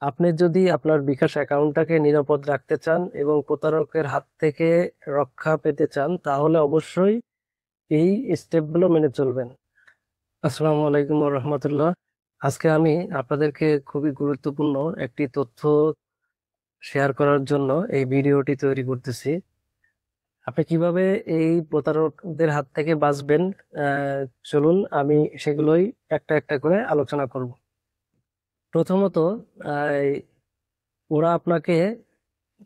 আপনি যদি আপনার বিকাশ অ্যাকাউন্টটাকে নিরাপদ রাখতে চান এবং প্রতারকের হাত থেকে রক্ষা পেতে চান, তাহলে অবশ্যই এই স্টেপগুলো মেনে চলবেন। আসসালামু আলাইকুম রহমতুল্লাহ। আজকে আমি আপনাদেরকে খুবই গুরুত্বপূর্ণ একটি তথ্য শেয়ার করার জন্য এই ভিডিওটি তৈরি করতেছি। আপনি কিভাবে এই প্রতারকদের হাত থেকে বাঁচবেন, চলুন আমি সেগুলোই একটা একটা করে আলোচনা করব। প্রথমত, আহ, ওরা আপনাকে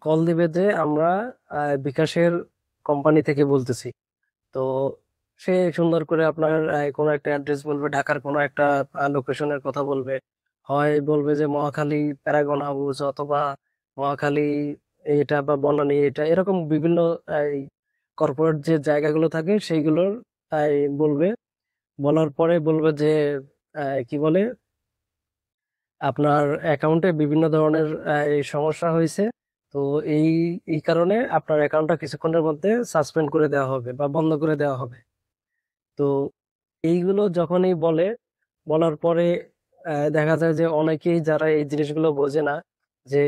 কল দিবে যে আমরা বিকাশের কোম্পানি থেকে বলতেছি। তো সে সুন্দর করে আপনার কোনো একটা অ্যাড্রেস বলবে, ঢাকার কোনো একটা লোকেশনের কথা বলবে। হয় বলবে যে মহাখালী প্যারাগন হাউস, অথবা মহাখালী এটা বা বনানী এটা, এরকম বিভিন্ন কর্পোরেট যে জায়গাগুলো থাকে সেইগুলোর বলবে। বলার পরে বলবে যে কি বলে, আপনার অ্যাকাউন্টে বিভিন্ন ধরনের এই সমস্যা হয়েছে। তো এই এই কারণে আপনার অ্যাকাউন্টটা কিছুক্ষণের মধ্যে সাসপেন্ড করে দেওয়া হবে বা বন্ধ করে দেওয়া হবে। তো এইগুলো যখনই বলে, বলার পরে দেখা যায় যে অনেকেই যারা এই জিনিসগুলো বোঝে না, যে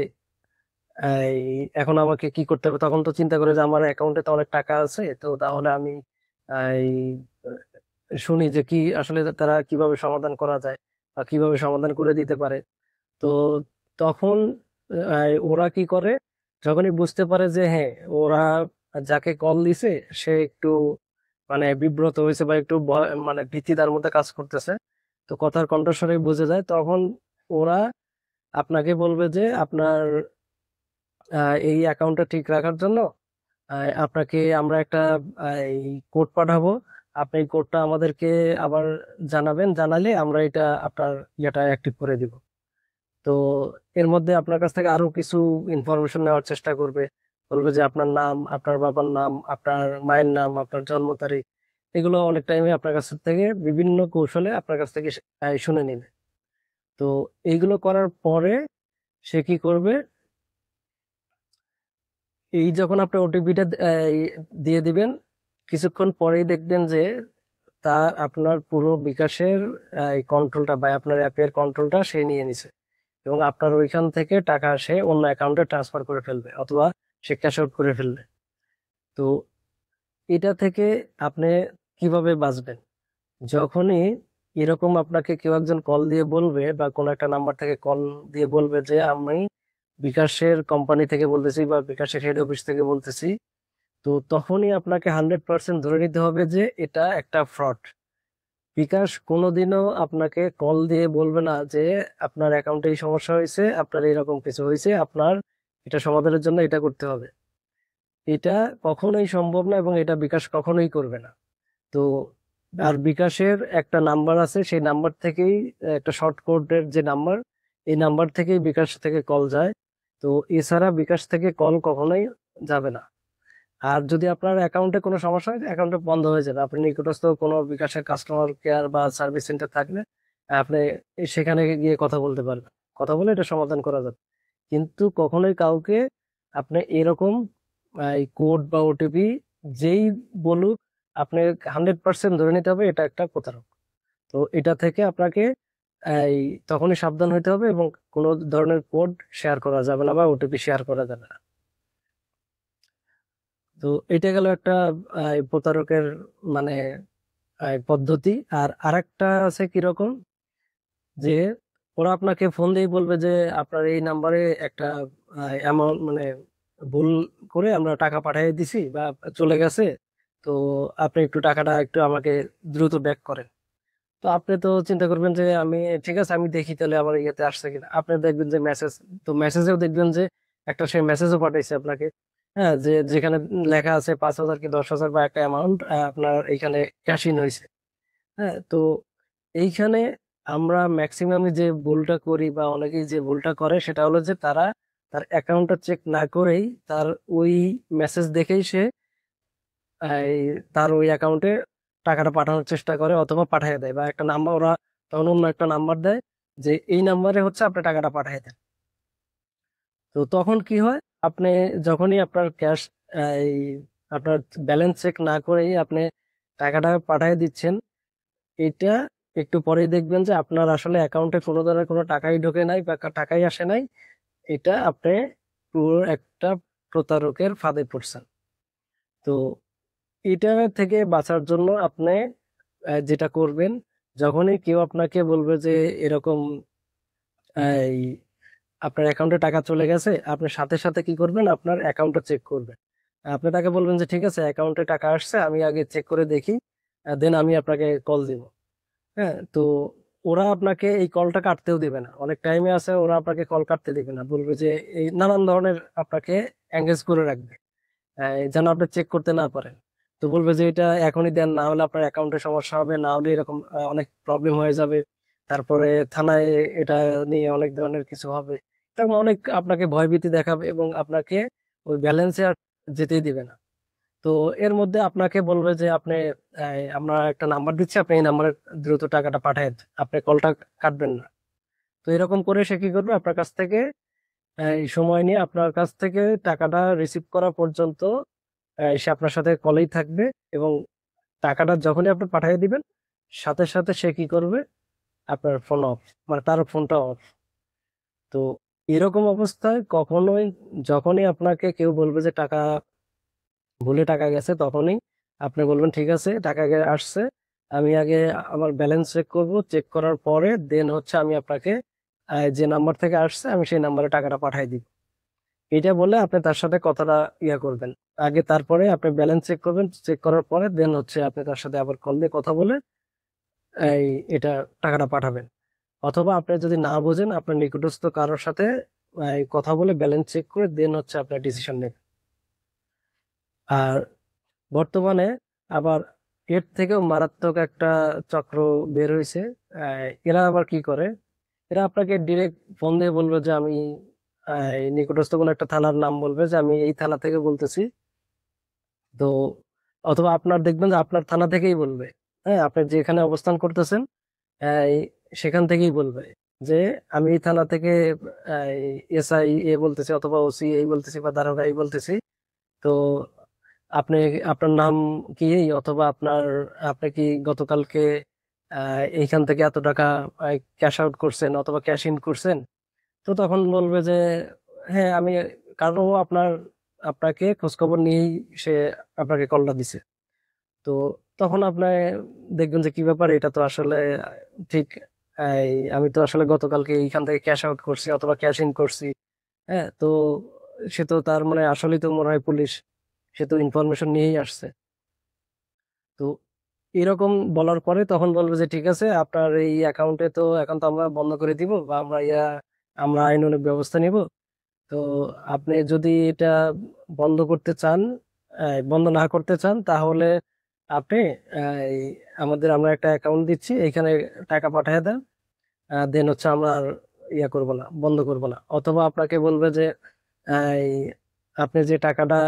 এই এখন আমাকে কি করতে হবে, তখন তো চিন্তা করে যে আমার অ্যাকাউন্টে তো অনেক টাকা আছে, তো তাহলে আমি এই শুনি যে কি আসলে তারা কিভাবে সমাধান করা যায় বা কিভাবে সমাধান করে দিতে পারে। তো তখন ওরা কি করে, যখনই বুঝতে পারে যে হ্যাঁ, ওরা যাকে কল দিছে সে একটু মানে বিব্রত হয়েছে বা একটু মানে ভীতি তার মধ্যে কাজ করতেছে, তো কথার কণ্ঠস্বরে বুঝে যায়, তখন ওরা আপনাকে বলবে যে আপনার এই অ্যাকাউন্টটা ঠিক রাখার জন্য আপনাকে আমরা একটা এই কোড পাঠাবো। আপনি এই কোডটা আমাদেরকে আবার জানাবেন, জানালে আমরা এটা আপনার ইয়েটা অ্যাক্টিভ করে দিব। তো এর মধ্যে আপনার কাছ থেকে আরো কিছু ইনফরমেশন নেওয়ার চেষ্টা করবে। বলবে যে আপনার নাম, আপনার বাবার নাম, আপনার মায়ের নাম, আপনার জন্ম তারিখ, এগুলো অনেক টাইমে আপনার কাছ থেকে বিভিন্ন কৌশলে আপনার কাছ থেকে শুনে নেবে। তো এইগুলো করার পরে সে কি করবে, এই যখন আপনি ওটিপিটা দিয়ে দিবেন, কিছুক্ষণ পরেই দেখবেন যে তার আপনার পুরো বিকাশের কন্ট্রোলটা বা আপনার অ্যাপের কন্ট্রোলটা সে নিয়ে নিছে, এবং আপনার ওইখান থেকে টাকা সে অন্য অ্যাকাউন্টে ট্রান্সফার করে ফেলবে অথবা সে ক্যাশ আউট করে ফেলবে। তো এটা থেকে আপনি কিভাবে বাঁচবেন, যখনই এরকম আপনাকে কেউ একজন কল দিয়ে বলবে বা কোনো একটা নাম্বার থেকে কল দিয়ে বলবে যে আমি বিকাশের কোম্পানি থেকে বলতেছি বা বিকাশের হেড অফিস থেকে বলতেছি, তো তখনই আপনাকে 100% ধরে নিতে হবে যে এটা একটা ফ্রড। বিকাশ কোনোদিনও আপনাকে কল দিয়ে বলবে না যে আপনার অ্যাকাউন্টে এই সমস্যা হয়েছে, আপনার এরকম কিছু হয়েছে, আপনার এটা সমাধানের জন্য এটা করতে হবে। এটা কখনোই সম্ভব না এবং এটা বিকাশ কখনোই করবে না। তো আর বিকাশের একটা নাম্বার আছে, সেই নাম্বার থেকেই একটা শর্ট কোডের যে নাম্বার, এই নাম্বার থেকেই বিকাশ থেকে কল যায়। তো এছাড়া বিকাশ থেকে কল কখনোই যাবে না। আর যদি আপনার অ্যাকাউন্টে কোনো সমস্যা হয়, অ্যাকাউন্টে বন্ধ হয়ে যাবে, আপনি নিকটস্থ কোনো বিকাশের কাস্টমার কেয়ার বা সার্ভিস সেন্টার থাকলে আপনি সেখানে গিয়ে কথা বলতে পারবেন, কথা বলে এটা সমাধান করা যাবে। কিন্তু কখনোই কাউকে আপনি এরকম এই কোড বা ওটিপি যেই বলুক, আপনি 100% ধরে নিতে হবে এটা একটা প্রতারক। তো এটা থেকে আপনাকে এই তখনই সাবধান হতে হবে, এবং কোনো ধরনের কোড শেয়ার করা যাবে না বা ওটিপি শেয়ার করা যাবে না। তো এটা গেল একটা প্রতারকের মানে পদ্ধতি। আর আরেকটা আছে কিরকম, যে ওরা আপনাকে ফোন দিয়ে বলবে যে আপনার এই নাম্বারে একটা অ্যামাউন্ট মানে ভুল করে আমরা টাকা পাঠিয়ে দিছি বা চলে গেছে, তো আপনি একটু টাকাটা একটু আমাকে দ্রুত ব্যাক করেন। তো আপনি তো চিন্তা করবেন যে আমি ঠিক আছে, আমি দেখি তাহলে আমার ইয়েতে আসছে কিনা। আপনি দেখবেন যে মেসেজ, তো মেসেজেও দেখবেন যে একটা সে মেসেজও পাঠাইছে আপনাকে, হ্যাঁ, যে যেখানে লেখা আছে 5,000 কি 10,000 বা একটা অ্যামাউন্ট আপনার এইখানে ক্যাশ ইন হয়েছে। হ্যাঁ, তো এইখানে আমরা ম্যাক্সিমাম যে ভুলটা করি বা অনেকেই যে ভুলটা করে সেটা হলো যে তারা তার অ্যাকাউন্টটা চেক না করেই তার ওই মেসেজ দেখেই সে এই তার ওই অ্যাকাউন্টে টাকাটা পাঠানোর চেষ্টা করে অথবা পাঠিয়ে দেয়, বা একটা নাম্বার ওরা তখন অন্য একটা নাম্বার দেয় যে এই নাম্বারে হচ্ছে আপনি টাকাটা পাঠিয়ে দেন। তো তখন কি হয়, আপনি যখনই আপনার ক্যাশ এই আপনার ব্যালেন্স চেক না করেই আপনি টাকাটা পাঠিয়ে দিচ্ছেন, এটা একটু পরেই দেখবেন যে আপনার আসলে অ্যাকাউন্টে কোনো ধরনের কোনো টাকাই ঢোকে নাই বা টাকাই আসে নাই। এটা আপনি পুরো একটা প্রতারকের ফাঁদে পড়ছেন। তো এটা থেকে বাঁচার জন্য আপনি যেটা করবেন, যখনই কেউ আপনাকে বলবে যে এরকম এই আপনার অ্যাকাউন্টে টাকা চলে গেছে, আপনি সাথে সাথে কি করবেন, আপনার অ্যাকাউন্টটা চেক করবেন। আপনি তাকে বলবেন যে ঠিক আছে, অ্যাকাউন্টে টাকা আসছে, আমি আগে চেক করে দেখি, দেন আমি আপনাকে কল দিব। হ্যাঁ, তো ওরা আপনাকে এই কলটা কাটতেও দিবে না। অনেক টাইমে আছে ওরা আপনাকে কল কাটতে দিবে না, বলবে যে এই নানান ধরনের আপনাকে এঙ্গেজ করে রাখবে, যেন আপনি চেক করতে না পারেন। তো বলবে যে এটা এখনই দেন, না হলে আপনার অ্যাকাউন্টে সমস্যা হবে, না হলে এরকম অনেক প্রবলেম হয়ে যাবে, তারপরে থানায় এটা নিয়ে অনেক ধরনের কিছু হবে। তখন অনেক আপনাকে ভয়ভীতি দেখাবে এবং আপনাকে ওই ব্যালেন্সে আর যেতেই দিবে না। তো এর মধ্যে আপনাকে বলবে যে আপনি আমরা একটা নাম্বার দিচ্ছি, আপনি এই নাম্বারে দ্রুত টাকাটা পাঠায় দেন, আপনি কলটা কাটবেন না। তো এরকম করে সে কি করবে, আপনার কাছ থেকে এই সময় নিয়ে আপনার কাছ থেকে টাকাটা রিসিভ করা পর্যন্ত সে আপনার সাথে কলেই থাকবে। এবং টাকাটা যখনই আপনি পাঠিয়ে দিবেন, সাথে সাথে সে কি করবে, আপনার ফোন অফ, মানে তার ফোনটা অফ। তো এরকম অবস্থায় কখনোই, যখনই আপনাকে কেউ বলবে যে টাকা ভুলে টাকা গেছে, তখনই আপনি বলবেন ঠিক আছে, টাকা আসছে, আমি আগে আমার ব্যালেন্স চেক করব, চেক করার পরে দেন হচ্ছে আমি আপনাকে যে নাম্বার থেকে আসছে আমি সেই নাম্বারে টাকাটা পাঠিয়ে দিব। এটা বলে আপনি তার সাথে কথাটা করবেন আগে, তারপরে আপনি ব্যালেন্স চেক করবেন, চেক করার পরে দেন হচ্ছে আপনি তার সাথে আবার কল দিয়ে কথা বলে এই এটা টাকাটা পাঠাবেন। অথবা আপনি যদি না বোঝেন, আপনার নিকটস্থ কারোর সাথে কথা বলে ব্যালেন্স চেক করে দেন হচ্ছে আপনার ডিসিশন নেবেন। আর বর্তমানে আবার এর থেকেও মারাত্মক একটা চক্র বের হয়েছে। এরা আবার কি করে, এরা আপনাকে ডিরেক্ট ফোন দিয়ে বলবে যে আমি এই নিকটস্থ কোনো একটা থানার নাম বলবে যে আমি এই থানা থেকে বলতেছি। তো অথবা আপনার দেখবেন যে আপনার থানা থেকেই বলবে, হ্যাঁ, আপনি যেখানে অবস্থান করতেছেন এই সেখান থেকেই বলবে যে আমি এই থানা থেকে এসআই এ বলতেছি, অথবা ওসি এই বলতেছি, বা দারোগা এই বলতেছি। তো আপনি, আপনার নাম কি, অথবা আপনি কি গতকালকে এইখান থেকে এত টাকা ক্যাশ আউট করছেন অথবা ক্যাশ ইন করছেন? তো তখন বলবে যে হ্যাঁ আমি, কারণ ও আপনাকে খোঁজখবর নিয়েই সে আপনাকে কলটা দিছে। তো তখন আপনি দেখবেন যে কি ব্যাপার, এটা তো আসলে ঠিক, আমি তো আসলে গতকালকে এইখান থেকে ক্যাশ আউট করছি অথবা ক্যাশ ইন করছি। হ্যাঁ, তো সে তো তার মানে আসলেই তো মনে হয় পুলিশ, সে তো ইনফরমেশন নিয়েই আসছে। তো এরকম বলার পরে তখন বলবে যে ঠিক আছে, আপনার এই অ্যাকাউন্টে তো এখন তো আমরা বন্ধ করে দিব, বা আমরা আইনানুগ ব্যবস্থা নিব। তো আপনি যদি এটা বন্ধ করতে চান, বন্ধ না করতে চান, তাহলে আপনি এই আমরা একটা অ্যাকাউন্ট দিচ্ছি, এখানে টাকা পাঠিয়ে দেন, দেন হচ্ছে আমরা আর করব না, বন্ধ করব না। অথবা আপনাকে বলবে যে এই আপনি যে টাকাটা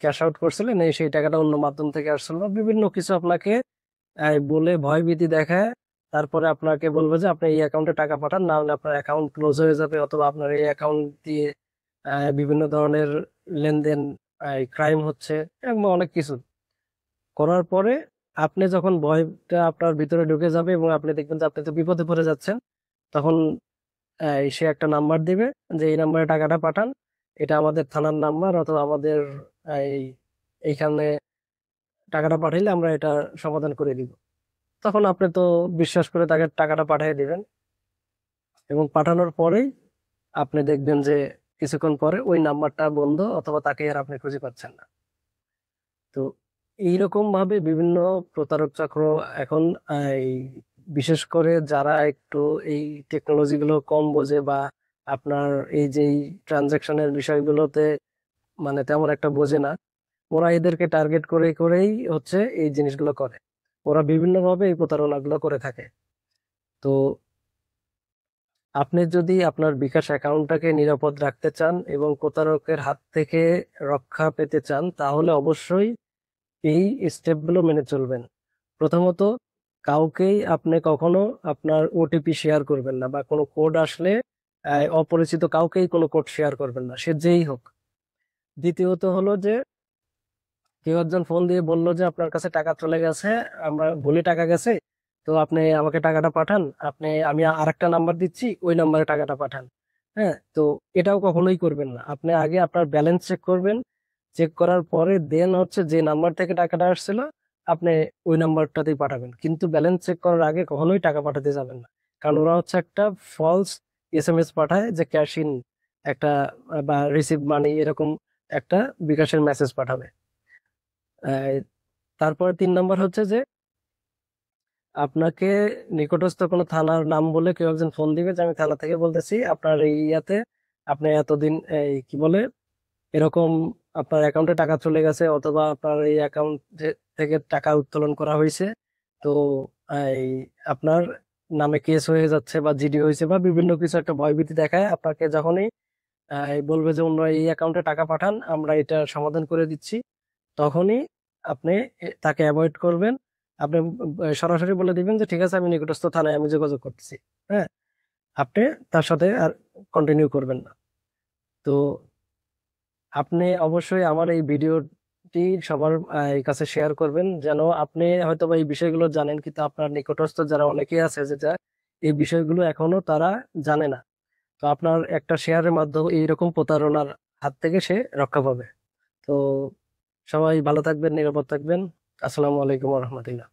ক্যাশ আউট করছিলেন, সেই টাকাটা অন্য মাধ্যম থেকে আসছিল, বিভিন্ন কিছু আপনাকে বলে ভয়ভীতি দেখায়। তারপরে আপনাকে বলবে যে আপনি এই অ্যাকাউন্টে টাকা পাঠান, না হলে আপনার অ্যাকাউন্ট ক্লোজ হয়ে যাবে, অথবা আপনার এই অ্যাকাউন্ট দিয়ে বিভিন্ন ধরনের লেনদেন, ক্রাইম হচ্ছে, এবং অনেক কিছু করার পরে আপনি যখন ভয়টা আপনার ভিতরে ঢুকে যাবে এবং আপনি দেখবেন যে আপনি তো বিপদে পড়ে যাচ্ছেন, তখন সে একটা নাম্বার দিবে যে এই নাম্বারে টাকাটা পাঠান, এটা আমাদের থানার নাম্বার, অথবা আমাদের এই এইখানে টাকাটা পাঠাইলে আমরা এটা সমাধান করে দিব। তখন আপনি তো বিশ্বাস করে তাকে টাকাটা পাঠিয়ে দিবেন, এবং পাঠানোর পরেই আপনি দেখবেন যে কিছুক্ষণ পরে ওই নাম্বারটা বন্ধ, অথবা তাকে আর আপনি খুঁজে পাচ্ছেন না। তো এইরকম ভাবে বিভিন্ন প্রতারক চক্র এখন, এই বিশেষ করে যারা একটু এই টেকনোলজি গুলো কম বোঝে, বা আপনার এই যে ট্রানজাকশনের বিষয়গুলোতে মানে তেমন একটা বোঝে না, ওরা এদেরকে টার্গেট করে করেই হচ্ছে এই জিনিসগুলো করে। ওরা বিভিন্নভাবে এই প্রতারণাগুলো করে থাকে। তো আপনি যদি আপনার বিকাশ অ্যাকাউন্টটাকে নিরাপদ রাখতে চান এবং প্রতারকের হাত থেকে রক্ষা পেতে চান, তাহলে অবশ্যই এই স্টেপগুলো মেনে চলবেন। প্রথমত, কাউকেই আপনি কখনো আপনার ওটিপি শেয়ার করবেন না, বা কোনো কোড আসলে অপরিচিত কাউকেই কোনো কোড শেয়ার করবেন না, সে যেই হোক। দ্বিতীয়ত হলো যে কেউ একজন ফোন দিয়ে বললো যে আপনার কাছে টাকা চলে গেছে, আমরা ভুলে টাকা গেছে, তো আপনি আমাকে টাকাটা পাঠান, আমি আরেকটা নাম্বার দিচ্ছি, ওই নাম্বারে টাকাটা পাঠান। হ্যাঁ, তো এটাও কখনোই করবেন না। আপনি আগে আপনার ব্যালেন্স চেক করবেন, চেক করার পরে দেন হচ্ছে যে নাম্বার থেকে টাকাটা আসছিল আপনি ওই নাম্বারটাতেই পাঠাবেন, কিন্তু ব্যালেন্স চেক করার আগে কখনোই টাকা পাঠাতে যাবেন না। কারণ ওরা হচ্ছে একটা ফলস এসএমএস পাঠায় যে ক্যাশ ইন একটা বা রিসিভ মানি এরকম একটা বিকাশের মেসেজ পাঠাবে। আহ, তারপরে 3 নম্বর হচ্ছে যে আপনাকে নিকটস্থ কোনো থানার নাম বলে কেউ একজন ফোন দিবে যে আমি থানা থেকে বলতেছি, আপনার এই ইয়াতে আপনি এতদিন এই কি বলে এরকম আপনার অ্যাকাউন্টে টাকা চলে গেছে, অথবা আপনার এই অ্যাকাউন্ট থেকে টাকা উত্তোলন করা হয়েছে। তো এই আপনার নামে কেস হয়ে যাচ্ছে বা জিডি হয়েছে বা বিভিন্ন কিছু একটা ভয়ভীতি দেখায় আপনাকে যখনই বলবে যে অন্য এই অ্যাকাউন্টে টাকা পাঠান, আমরা এটা সমাধান করে দিচ্ছি, তখনই আপনি তাকে অ্যাভয়েড করবেন। আপনি সরাসরি বলে দিবেন যে ঠিক আছে, আমি নিকটস্থ থানায় আমি যোগাযোগ করতেছি। হ্যাঁ, আপনি তার সাথে আর কন্টিনিউ করবেন না। তো আপনি অবশ্যই আমার এই ভিডিওটি সবার কাছে শেয়ার করবেন, যেন আপনি হয়তো বা এই বিষয়গুলো জানেন, কিন্তু আপনার নিকটস্থ যারা অনেকেই আছে যেটা এই বিষয়গুলো এখনো তারা জানে না। তো আপনার একটা শেয়ারের মাধ্যমে এইরকম প্রতারণার হাত থেকে সে রক্ষা পাবে। তো সবাই ভালো থাকবেন, নিরাপদ থাকবেন। আসসালামু আলাইকুম রহমতুল্লাহ।